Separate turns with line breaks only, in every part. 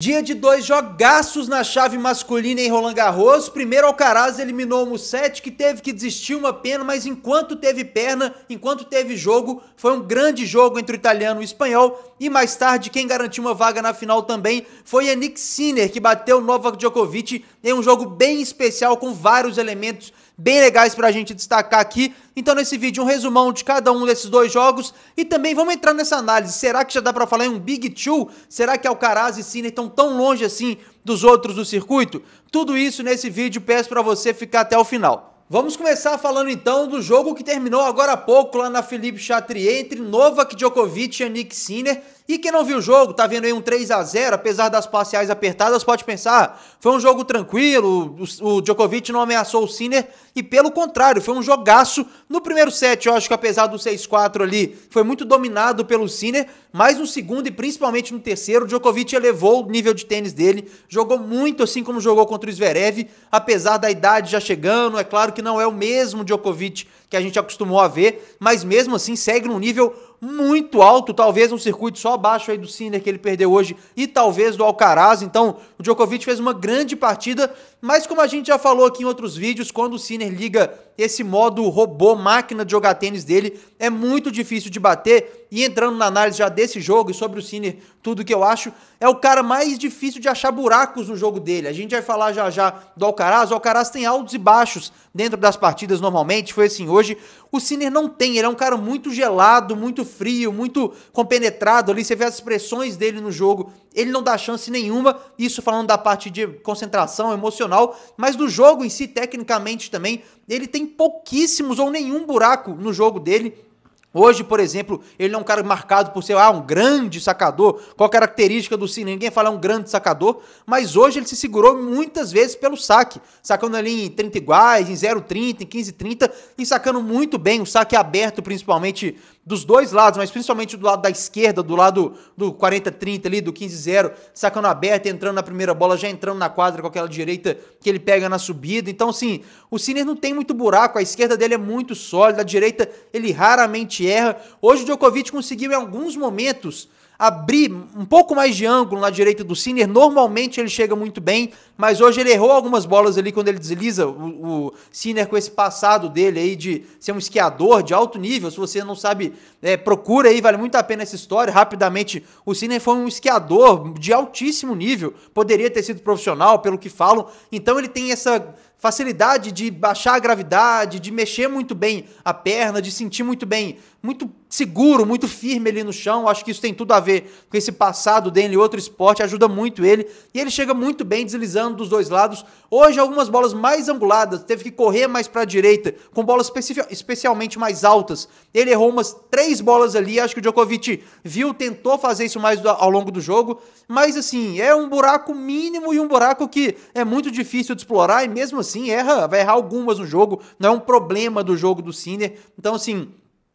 Dia de dois jogaços na chave masculina em Roland Garros. Primeiro Alcaraz eliminou o Musetti, que teve que desistir, uma pena, mas enquanto teve perna, enquanto teve jogo, foi um grande jogo entre o italiano e o espanhol. E mais tarde, quem garantiu uma vaga na final também foi Jannik Sinner, que bateu Novak Djokovic em um jogo bem especial, com vários elementos bem legais pra gente destacar aqui. Então nesse vídeo um resumão de cada um desses dois jogos e também vamos entrar nessa análise. Será que já dá pra falar em um Big Two? Será que Alcaraz e Sinner estão tão longe assim dos outros do circuito? Tudo isso nesse vídeo, peço pra você ficar até o final. Vamos começar falando então do jogo que terminou agora há pouco lá na Philippe Chatrier entre Novak Djokovic e Jannik Sinner. E quem não viu o jogo, tá vendo aí um 3-0, apesar das parciais apertadas, pode pensar, foi um jogo tranquilo, o Djokovic não ameaçou o Sinner, e pelo contrário, foi um jogaço. No primeiro set, eu acho que apesar do 6-4 ali, foi muito dominado pelo Sinner, mas no segundo e principalmente no terceiro, o Djokovic elevou o nível de tênis dele, jogou muito assim como jogou contra o Zverev, apesar da idade já chegando, é claro que não é o mesmo Djokovic que a gente acostumou a ver, mas mesmo assim segue num nível muito alto, talvez um circuito só abaixo aí do Sinner que ele perdeu hoje e talvez do Alcaraz. Então o Djokovic fez uma grande partida, mas como a gente já falou aqui em outros vídeos, quando o Sinner liga esse modo robô, máquina de jogar tênis dele, é muito difícil de bater. E entrando na análise já desse jogo e sobre o Sinner, tudo que eu acho, é o cara mais difícil de achar buracos no jogo dele. A gente vai falar já já do Alcaraz. O Alcaraz tem altos e baixos dentro das partidas normalmente, foi assim hoje. O Sinner não tem, ele é um cara muito gelado, muito frio, muito compenetrado ali, você vê as expressões dele no jogo, ele não dá chance nenhuma, isso falando da parte de concentração emocional, mas do jogo em si, tecnicamente também, ele tem pouquíssimos ou nenhum buraco no jogo dele. Hoje, por exemplo, ele não é um cara marcado por ser um grande sacador. Qual a característica do Sinner? Ninguém fala um grande sacador, mas hoje ele se segurou muitas vezes pelo saque, sacando ali em 30 iguais, em 0,30, em 15,30 e sacando muito bem o saque aberto, principalmente dos dois lados, mas principalmente do lado da esquerda, do lado do 40-30 ali, do 15-0, sacando aberto, entrando na primeira bola, já entrando na quadra com aquela direita que ele pega na subida. Então, assim, o Sinner não tem muito buraco, a esquerda dele é muito sólida, a direita ele raramente erra. Hoje o Djokovic conseguiu em alguns momentos abrir um pouco mais de ângulo na direita do Sinner, normalmente ele chega muito bem, mas hoje ele errou algumas bolas ali quando ele desliza, o Sinner com esse passado dele aí de ser um esquiador de alto nível. Se você não sabe, procura aí, vale muito a pena essa história, rapidamente. O Sinner foi um esquiador de altíssimo nível, poderia ter sido profissional, pelo que falam, então ele tem essa facilidade de baixar a gravidade, de mexer muito bem a perna, de sentir muito bem, muito seguro, muito firme ali no chão. Acho que isso tem tudo a ver com esse passado dele em outro esporte, ajuda muito ele, e ele chega muito bem deslizando dos dois lados. Hoje algumas bolas mais anguladas, teve que correr mais para a direita, com bolas especialmente mais altas. Ele errou umas 3 bolas ali, acho que o Djokovic viu, tentou fazer isso mais ao longo do jogo, mas assim, é um buraco mínimo e um buraco que é muito difícil de explorar, e mesmo assim vai errar algumas no jogo, não é um problema do jogo do Sinner. Então assim,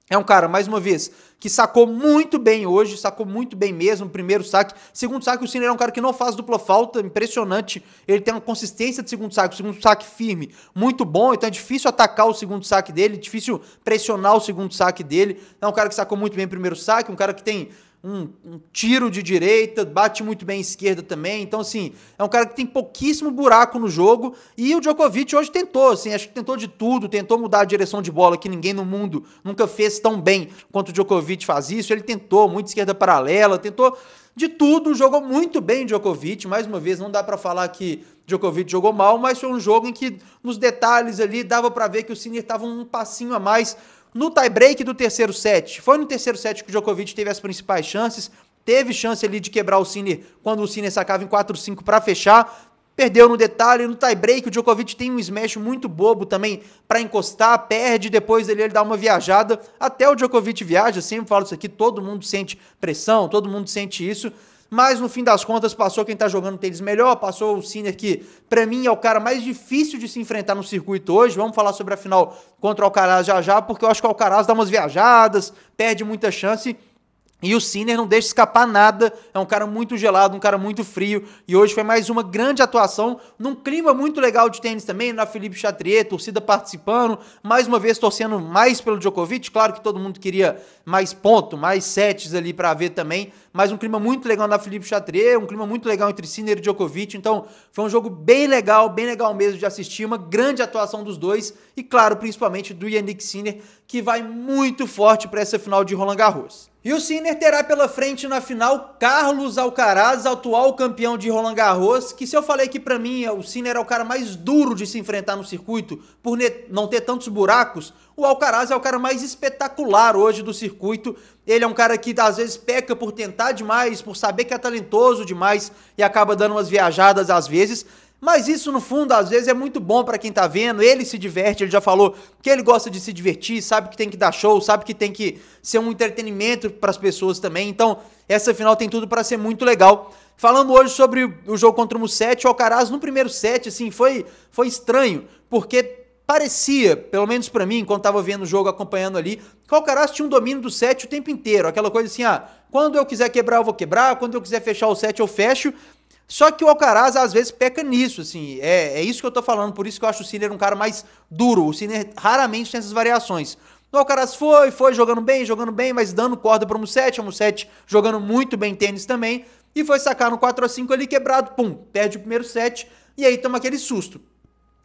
é um cara, mais uma vez, que sacou muito bem hoje, sacou muito bem mesmo, primeiro saque. Segundo saque, o Sinner é um cara que não faz dupla falta, impressionante. Ele tem uma consistência de segundo saque firme, muito bom, então é difícil atacar o segundo saque dele, difícil pressionar o segundo saque dele. É um cara que sacou muito bem o primeiro saque, um cara que tem um tiro de direita, bate muito bem à esquerda também. Então, assim, é um cara que tem pouquíssimo buraco no jogo. E o Djokovic hoje tentou, assim, acho que tentou de tudo, tentou mudar a direção de bola, que ninguém no mundo nunca fez tão bem quanto o Djokovic faz isso. Ele tentou, muito esquerda paralela, tentou de tudo, jogou muito bem o Djokovic. Mais uma vez, não dá pra falar que Djokovic jogou mal, mas foi um jogo em que, nos detalhes ali, dava pra ver que o Sinner tava um passinho a mais. No tie-break do terceiro set, foi no terceiro set que o Djokovic teve as principais chances, teve chance ali de quebrar o Sinner quando o Sinner sacava em 4-5 para fechar, perdeu no detalhe. No tie-break o Djokovic tem um smash muito bobo também para encostar, perde, depois ele dá uma viajada, até o Djokovic viaja, sempre falo isso aqui, todo mundo sente pressão, todo mundo sente isso. Mas no fim das contas passou quem tá jogando tênis melhor, passou o Sinner, que pra mim é o cara mais difícil de se enfrentar no circuito hoje. Vamos falar sobre a final contra o Alcaraz já já, porque eu acho que o Alcaraz dá umas viajadas, perde muita chance. E o Sinner não deixa escapar nada, é um cara muito gelado, um cara muito frio, e hoje foi mais uma grande atuação, num clima muito legal de tênis também, na Philippe Chatrier, torcida participando, mais uma vez torcendo mais pelo Djokovic, claro que todo mundo queria mais ponto, mais sets ali pra ver também, mas um clima muito legal na Philippe Chatrier, um clima muito legal entre Sinner e Djokovic, então foi um jogo bem legal mesmo de assistir, uma grande atuação dos dois, e claro, principalmente do Jannik Sinner, que vai muito forte para essa final de Roland Garros. E o Sinner terá pela frente na final Carlos Alcaraz, atual campeão de Roland Garros, que se eu falei que pra mim o Sinner é o cara mais duro de se enfrentar no circuito, por não ter tantos buracos, o Alcaraz é o cara mais espetacular hoje do circuito. Ele é um cara que às vezes peca por tentar demais, por saber que é talentoso demais e acaba dando umas viajadas às vezes. Mas isso, no fundo, às vezes é muito bom pra quem tá vendo, ele se diverte, ele já falou que ele gosta de se divertir, sabe que tem que dar show, sabe que tem que ser um entretenimento pras pessoas também, então essa final tem tudo pra ser muito legal. Falando hoje sobre o jogo contra o Musetti, o Alcaraz no primeiro set, assim, foi estranho, porque parecia, pelo menos pra mim, quando tava vendo o jogo, acompanhando ali, que o Alcaraz tinha um domínio do set o tempo inteiro, aquela coisa assim, quando eu quiser quebrar eu vou quebrar, quando eu quiser fechar o set eu fecho. Só que o Alcaraz às vezes peca nisso, assim, é isso que eu tô falando, por isso que eu acho o Sinner um cara mais duro, o Sinner raramente tem essas variações. O Alcaraz foi jogando bem, mas dando corda para o Musetti jogando muito bem tênis também, e foi sacar no 4-5 ali quebrado, pum, perde o primeiro set, e aí toma aquele susto.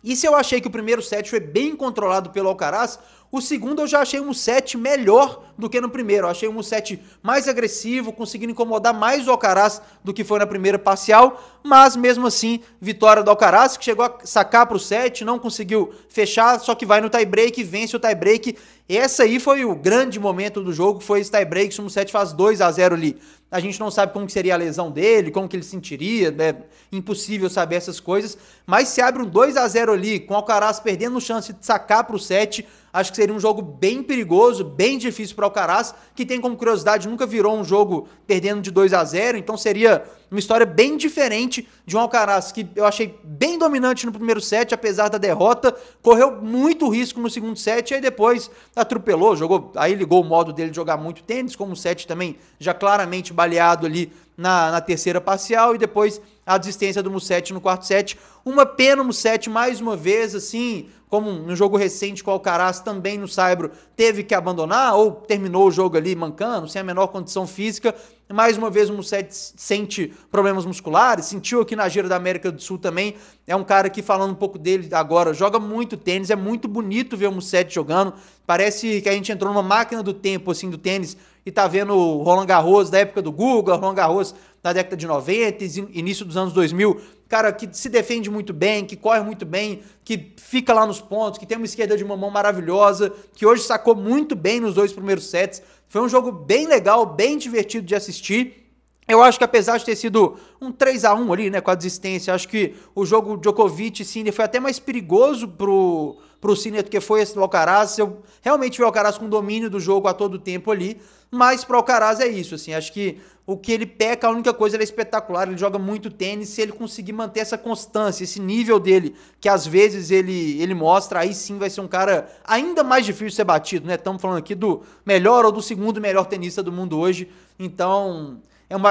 E se eu achei que o primeiro set foi bem controlado pelo Alcaraz, o segundo eu já achei um set melhor do que no primeiro. Eu achei um set mais agressivo, conseguindo incomodar mais o Alcaraz do que foi na primeira parcial, mas mesmo assim, vitória do Alcaraz, que chegou a sacar para o set, não conseguiu fechar, só que vai no tie-break, vence o tie-break. Esse aí foi o grande momento do jogo, foi esse tie-break, se o Musetti faz 2-0 ali. A gente não sabe como que seria a lesão dele, como que ele sentiria, é impossível saber essas coisas, mas se abre um 2-0 ali, com o Alcaraz perdendo chance de sacar para o set, acho que seria um jogo bem perigoso, bem difícil para o Alcaraz, que tem como curiosidade, nunca virou um jogo perdendo de 2-0, então seria uma história bem diferente de um Alcaraz que eu achei bem dominante no primeiro set, apesar da derrota, correu muito risco no segundo set, e aí depois atropelou, aí ligou o modo dele de jogar muito tênis, como o set também já claramente baleado ali na terceira parcial, e depois a desistência do Musetti no quarto set. Uma pena o Musetti, mais uma vez, assim, como no jogo recente com o Alcaraz, também no saibro, teve que abandonar, ou terminou o jogo ali mancando, sem a menor condição física. Mais uma vez o Musetti sente problemas musculares, sentiu aqui na Gira da América do Sul também. É um cara que, falando um pouco dele agora, joga muito tênis, é muito bonito ver o Musetti jogando. Parece que a gente entrou numa máquina do tempo, assim, do tênis, e tá vendo o Roland Garros da época do Guga, Roland Garros da década de 90, início dos anos 2000, cara que se defende muito bem, que corre muito bem, que fica lá nos pontos, que tem uma esquerda de mamão maravilhosa, que hoje sacou muito bem nos 2 primeiros sets. Foi um jogo bem legal, bem divertido de assistir. Eu acho que apesar de ter sido um 3-1 ali, né, com a desistência, acho que o jogo Djokovic e Sinner foi até mais perigoso pro Sinner do que foi esse do Alcaraz. Eu realmente vi o Alcaraz com domínio do jogo a todo tempo ali, mas pro Alcaraz é isso, assim, acho que o que ele peca, a única coisa, ele é espetacular, ele joga muito tênis, se ele conseguir manter essa constância, esse nível dele, que às vezes ele mostra, aí sim vai ser um cara ainda mais difícil de ser batido, né, estamos falando aqui do melhor ou do segundo melhor tenista do mundo hoje, então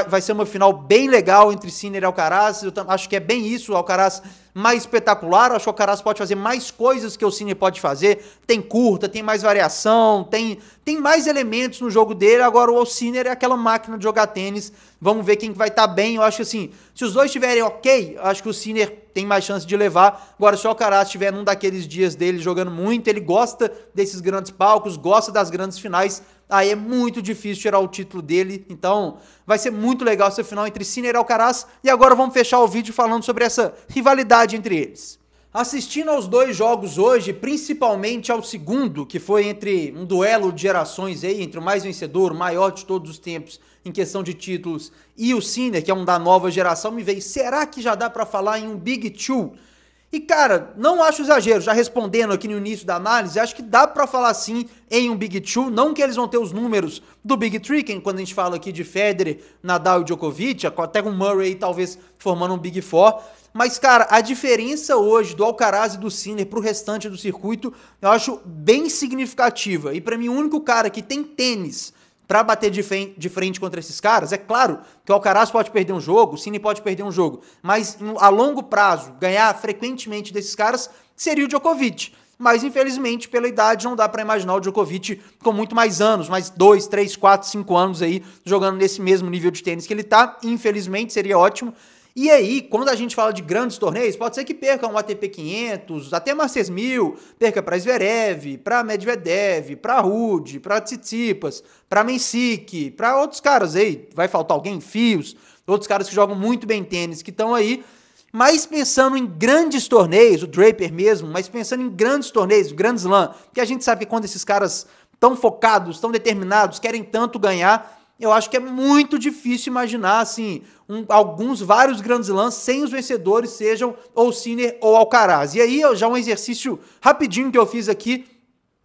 vai ser uma final bem legal entre Sinner e Alcaraz. Eu acho que é bem isso, o Alcaraz mais espetacular, acho que o Alcaraz pode fazer mais coisas que o Sinner pode fazer, tem curta, tem mais variação, tem mais elementos no jogo dele. Agora o Sinner é aquela máquina de jogar tênis, vamos ver quem vai estar bem. Eu acho que assim, se os dois estiverem ok, eu acho que o Sinner tem mais chance de levar. Agora se o Alcaraz estiver num daqueles dias dele jogando muito, ele gosta desses grandes palcos, gosta das grandes finais, aí é muito difícil tirar o título dele. Então vai ser muito legal essa final entre Sinner e Alcaraz. E agora vamos fechar o vídeo falando sobre essa rivalidade entre eles. Assistindo aos 2 jogos hoje, principalmente ao segundo, que foi entre um duelo de gerações aí, entre o mais vencedor, o maior de todos os tempos em questão de títulos, e o Sinner, que é um da nova geração, me veio, será que já dá pra falar em um Big Two? E cara, não acho exagero, já respondendo aqui no início da análise, acho que dá pra falar sim em um Big Two, não que eles vão ter os números do Big Three, quando a gente fala aqui de Federer, Nadal e Djokovic, até com Murray talvez formando um Big Four, mas cara, a diferença hoje do Alcaraz e do Sinner pro restante do circuito, eu acho bem significativa, e pra mim o único cara que tem tênis para bater de frente contra esses caras. É claro que o Alcaraz pode perder um jogo, o Sinner pode perder um jogo, mas a longo prazo, ganhar frequentemente desses caras seria o Djokovic. Mas, infelizmente, pela idade, não dá para imaginar o Djokovic com muito mais anos, mais 2, 3, 4, 5 anos aí, jogando nesse mesmo nível de tênis que ele tá. Infelizmente, seria ótimo. E aí, quando a gente fala de grandes torneios, pode ser que perca um ATP 500, até Masters 1000, perca para Zverev, para Medvedev, para Ruud, para Tsitsipas, para Mensik, para outros caras aí, vai faltar alguém, Fios, outros caras que jogam muito bem tênis, que estão aí. Mas pensando em grandes torneios, o Draper mesmo, mas pensando em grandes torneios, o Grand Slam, que a gente sabe que quando esses caras estão focados, estão determinados, querem tanto ganhar, eu acho que é muito difícil imaginar, assim, vários Grand Slams sem os vencedores sejam ou Sinner ou Alcaraz. E aí, já um exercício rapidinho que eu fiz aqui,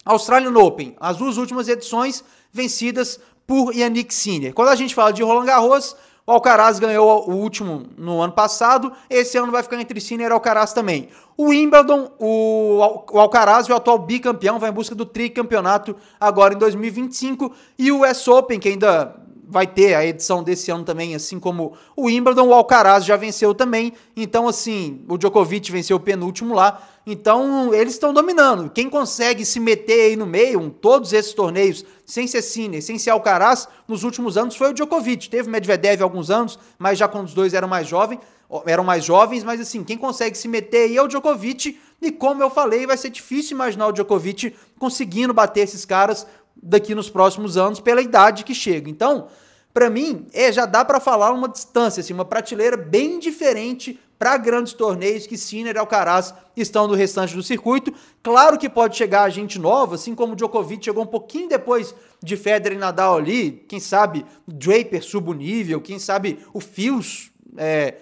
Australian Open, as duas últimas edições vencidas por Jannik Sinner. Quando a gente fala de Roland Garros, o Alcaraz ganhou o último no ano passado, esse ano vai ficar entre Sinner e Alcaraz também. O Wimbledon, o Alcaraz, o atual bicampeão, vai em busca do tricampeonato agora em 2025, e o US Open, que ainda vai ter a edição desse ano também, assim como o Wimbledon, o Alcaraz já venceu também, então assim, o Djokovic venceu o penúltimo lá, então eles estão dominando. Quem consegue se meter aí no meio, todos esses torneios, sem ser Sinner, sem ser Alcaraz, nos últimos anos foi o Djokovic. Teve o Medvedev há alguns anos, mas já quando os dois eram mais jovens, mas assim, quem consegue se meter aí é o Djokovic, e como eu falei, vai ser difícil imaginar o Djokovic conseguindo bater esses caras daqui nos próximos anos pela idade que chega. Então, para mim, já dá para falar uma distância, assim, uma prateleira bem diferente para grandes torneios que Sinner e Alcaraz estão do restante do circuito. Claro que pode chegar gente nova, assim como o Djokovic chegou um pouquinho depois de Federer e Nadal ali, quem sabe Draper suba o nível, quem sabe o Fios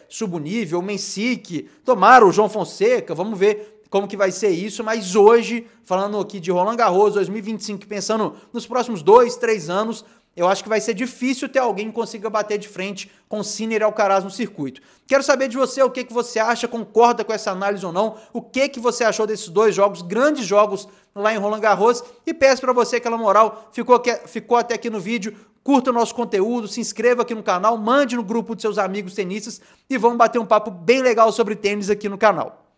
suba o nível, o Mensik, tomara o João Fonseca, vamos ver como que vai ser isso, mas hoje, falando aqui de Roland Garros 2025, pensando nos próximos 2, 3 anos, eu acho que vai ser difícil ter alguém que consiga bater de frente com Sinner e Alcaraz no circuito. Quero saber de você o que você acha, concorda com essa análise ou não, o que você achou desses dois jogos, grandes jogos lá em Roland Garros, e peço para você aquela moral, ficou até aqui no vídeo, curta o nosso conteúdo, se inscreva aqui no canal, mande no grupo de seus amigos tenistas e vamos bater um papo bem legal sobre tênis aqui no canal.